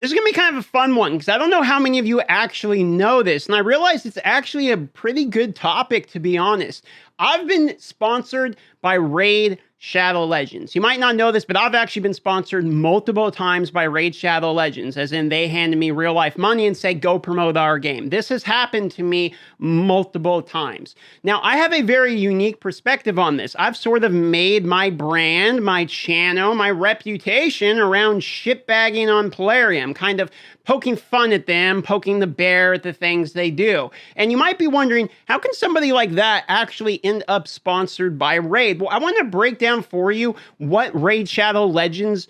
This is going to be kind of a fun one because I don't know how many of you actually know this. And I realize it's actually a pretty good topic, to be honest. I've been sponsored by Raid Shadow Legends. You might not know this, but I've actually been sponsored multiple times by Raid Shadow Legends, as in they handed me real life money and say, go promote our game. This has happened to me multiple times. Now, I have a very unique perspective on this. I've sort of made my brand, my channel, my reputation around shitbagging on Plarium, kind of poking fun at them, poking the bear at the things they do. And you might be wondering, how can somebody like that actually end up sponsored by Raid? Well, I want to break down for you what Raid Shadow Legends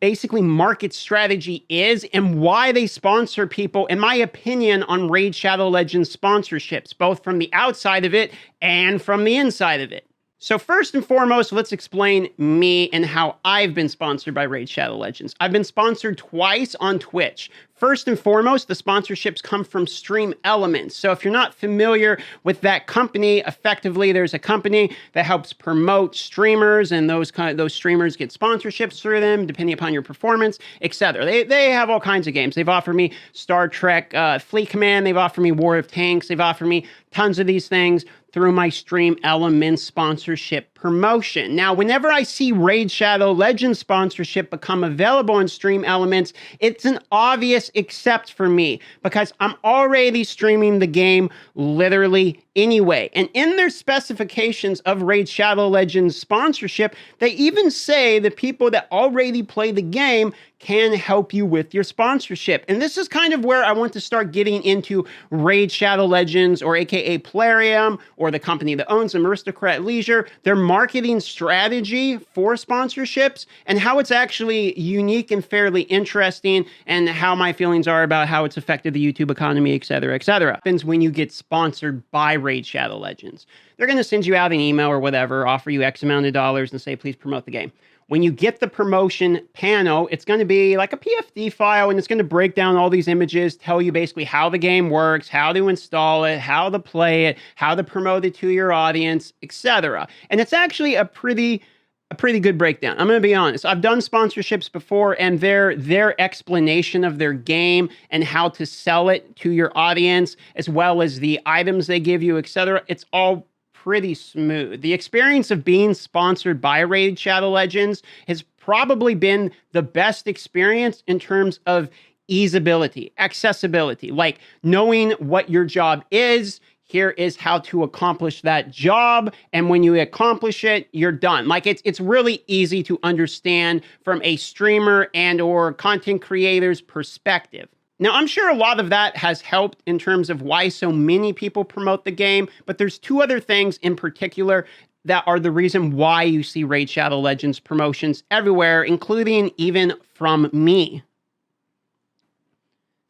basically market strategy is and why they sponsor people, in my opinion, on Raid Shadow Legends sponsorships, both from the outside of it and from the inside of it. So first and foremost, let's explain me and how I've been sponsored by Raid Shadow Legends. I've been sponsored twice on Twitch. First and foremost, the sponsorships come from Stream Elements. So if you're not familiar with that company, effectively, there's a company that helps promote streamers, and those streamers get sponsorships through them, depending upon your performance, etc. They have all kinds of games. They've offered me Star Trek Fleet Command. They've offered me War of Tanks. They've offered me tons of these things through my Stream Elements sponsorship promotion. Now, whenever I see Raid Shadow Legends sponsorship become available on Stream Elements, it's an obvious accept for me because I'm already streaming the game literally anyway. And in their specifications of Raid Shadow Legends sponsorship, they even say the people that already play the game can help you with your sponsorship. And this is kind of where I want to start getting into Raid Shadow Legends, or aka Plarium, or the company that owns them, Aristocrat Leisure, their marketing strategy for sponsorships, and how it's actually unique and fairly interesting, and how my feelings are about how it's affected the YouTube economy, etc., etc. Happens when you get sponsored by Raid Shadow Legends. They're going to send you out an email or whatever, offer you X amount of dollars and say, please promote the game. When you get the promotion panel, it's going to be like a PFD file, and it's going to break down all these images, tell you basically how the game works, how to install it, how to play it, how to promote it to your audience, etc. And it's actually a pretty good breakdown. I'm going to be honest. I've done sponsorships before, and their explanation of their game and how to sell it to your audience, as well as the items they give you, etc., it's all pretty smooth. The experience of being sponsored by Raid Shadow Legends has probably been the best experience in terms of easeability, accessibility, like knowing what your job is. Here is how to accomplish that job. And when you accomplish it, you're done. Like it's really easy to understand from a streamer and or content creator's perspective. Now, I'm sure a lot of that has helped in terms of why so many people promote the game, but there's two other things in particular that are the reason why you see Raid Shadow Legends promotions everywhere, including even from me.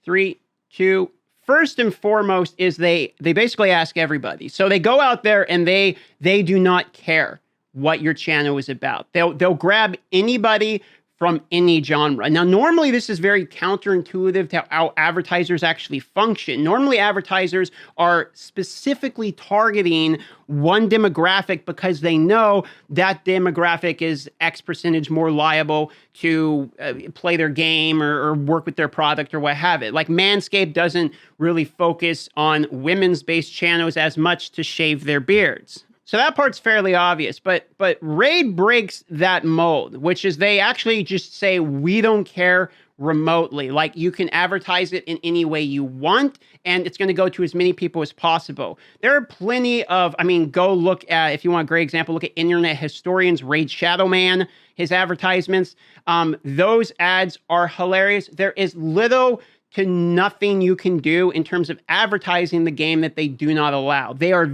3, 2, first and foremost is they basically ask everybody. So they go out there and they do not care what your channel is about. They'll grab anybody from any genre. Now, normally this is very counterintuitive to how advertisers actually function. Normally advertisers are specifically targeting one demographic because they know that demographic is X percentage more liable to play their game or work with their product or what have it. Like Manscaped doesn't really focus on women's based channels as much to shave their beards. So that part's fairly obvious, but Raid breaks that mold, which is they actually just say, we don't care remotely. Like you can advertise it in any way you want, and it's going to go to as many people as possible. There are plenty of, go look at, if you want a great example, look at Internet Historian's Raid Shadow Man, his advertisements. Those ads are hilarious. There is little to nothing you can do in terms of advertising the game that they do not allow. They are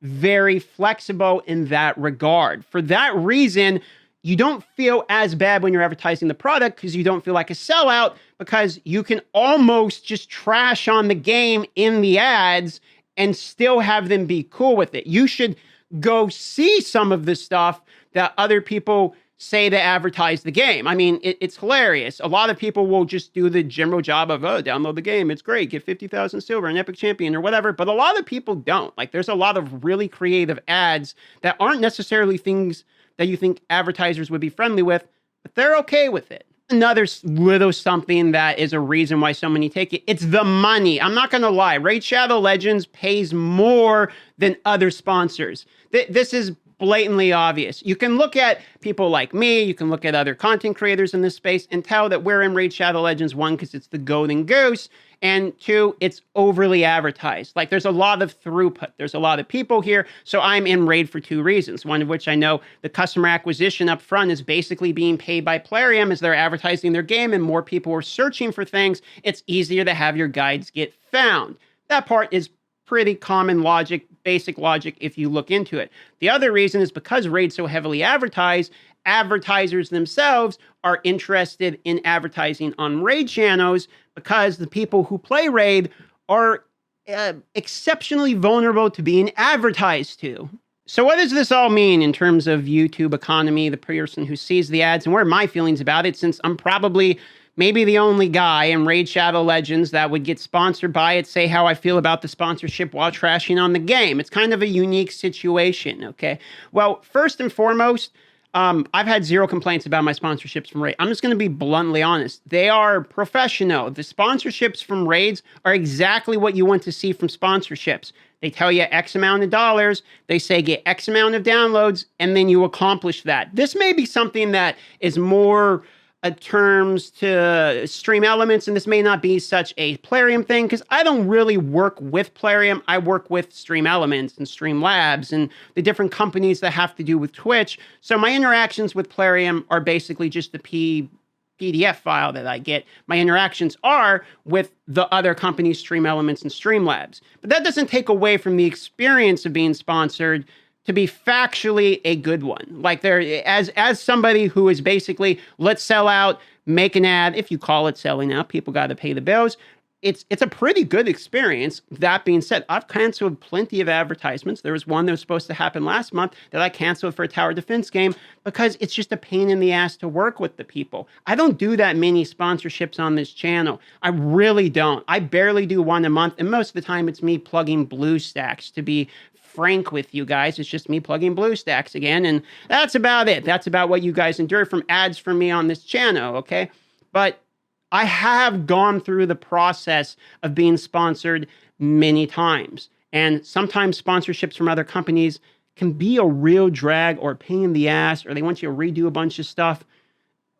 very flexible in that regard. For that reason, you don't feel as bad when you're advertising the product because you don't feel like a sellout, because you can almost just trash on the game in the ads and still have them be cool with it. You should go see some of the stuff that other people say to advertise the game. It's hilarious. A lot of people will just do the general job of, download the game, it's great, get 50,000 silver, an epic champion or whatever, but a lot of people don't. Like, there's a lot of really creative ads that aren't necessarily things that you think advertisers would be friendly with, but they're okay with it. Another little something that is a reason why so many take it. It's the money. I'm not going to lie. Raid Shadow Legends pays more than other sponsors. This is blatantly obvious. You can look at people like me, you can look at other content creators in this space and tell that we're in Raid Shadow Legends, one, because it's the golden goose, and two, it's overly advertised. Like, there's a lot of throughput. There's a lot of people here. So I'm in Raid for two reasons. One of which I know the customer acquisition up front is basically being paid by Plarium as they're advertising their game and more people are searching for things. It's easier to have your guides get found. That part is pretty common logic, basic logic if you look into it. The other reason is because Raid's so heavily advertised, advertisers themselves are interested in advertising on Raid channels because the people who play Raid are exceptionally vulnerable to being advertised to. So what does this all mean in terms of YouTube economy, the person who sees the ads, and what are my feelings about it, since I'm probably maybe the only guy in Raid Shadow Legends that would get sponsored by it, say how I feel about the sponsorship while trashing on the game. It's kind of a unique situation, okay? Well, first and foremost, I've had zero complaints about my sponsorships from Raid. I'm just going to be bluntly honest. They are professional. The sponsorships from Raids are exactly what you want to see from sponsorships. They tell you X amount of dollars, they say get X amount of downloads, and then you accomplish that. This may be something that is more terms to Stream Elements, and this may not be such a Plarium thing, because I don't really work with Plarium. I work with Stream Elements and Stream Labs and the different companies that have to do with Twitch. So my interactions with Plarium are basically just the PDF file that I get. My interactions are with the other companies, Stream Elements and Stream Labs. But that doesn't take away from the experience of being sponsored to be factually a good one. Like, there, as somebody who is basically, let's sell out, make an ad, if you call it selling out, people got to pay the bills. It's a pretty good experience. That being said, I've canceled plenty of advertisements. There was one that was supposed to happen last month that I canceled for a tower defense game because it's just a pain in the ass to work with the people. I don't do that many sponsorships on this channel. I really don't. I barely do one a month, and most of the time it's me plugging BlueStacks, to be frank with you guys. It's just me plugging BlueStacks again, and that's about it. That's about what you guys endure from ads from me on this channel, okay? But I have gone through the process of being sponsored many times, and sometimes sponsorships from other companies can be a real drag or a pain in the ass, or they want you to redo a bunch of stuff.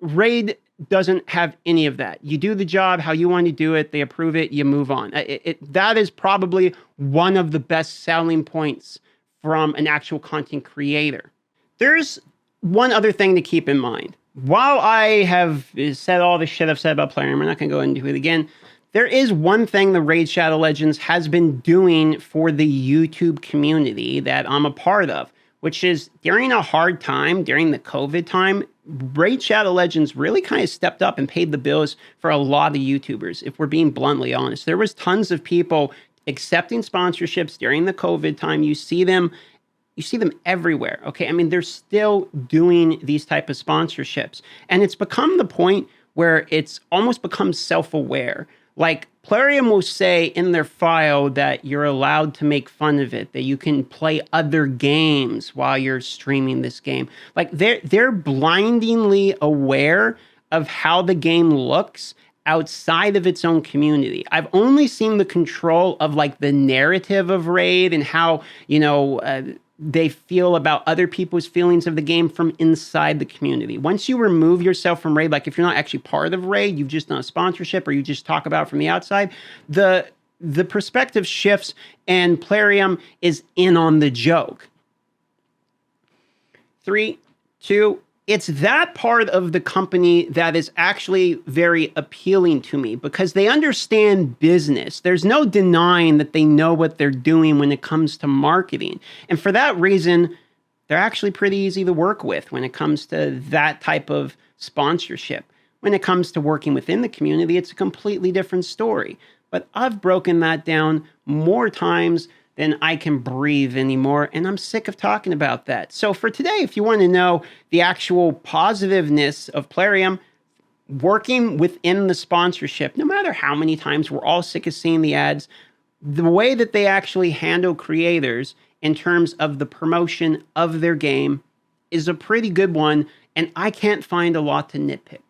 Raid doesn't have any of that. You do the job how you want to do it, they approve it, you move on. That is probably one of the best selling points from an actual content creator. There's one other thing to keep in mind. While I have said all the shit I've said about Plarium, we're not going to go into it again, there is one thing the Raid Shadow Legends has been doing for the YouTube community that I'm a part of, which is during a hard time, during the COVID time, Raid Shadow Legends really kind of stepped up and paid the bills for a lot of YouTubers, if we're being bluntly honest. There was tons of people accepting sponsorships during the COVID time. You see them everywhere, okay? I mean, they're still doing these type of sponsorships. And it's become the point where it's almost become self-aware. Like, Plarium will say in their file that you're allowed to make fun of it, that you can play other games while you're streaming this game. Like, they're blindingly aware of how the game looks outside of its own community. I've only seen the control of, like, the narrative of Raid and how, they feel about other people's feelings of the game from inside the community. Once you remove yourself from Raid, like if you're not actually part of Raid, you've just done a sponsorship or you just talk about it from the outside, the perspective shifts and Plarium is in on the joke. 3, 2, it's that part of the company that is actually very appealing to me because they understand business. There's no denying that they know what they're doing when it comes to marketing. And for that reason, they're actually pretty easy to work with when it comes to that type of sponsorship. When it comes to working within the community, it's a completely different story. But I've broken that down more times than I can breathe anymore, and I'm sick of talking about that. So for today, if you want to know the actual positiveness of Plarium, working within the sponsorship, no matter how many times we're all sick of seeing the ads, the way that they actually handle creators in terms of the promotion of their game is a pretty good one, and I can't find a lot to nitpick.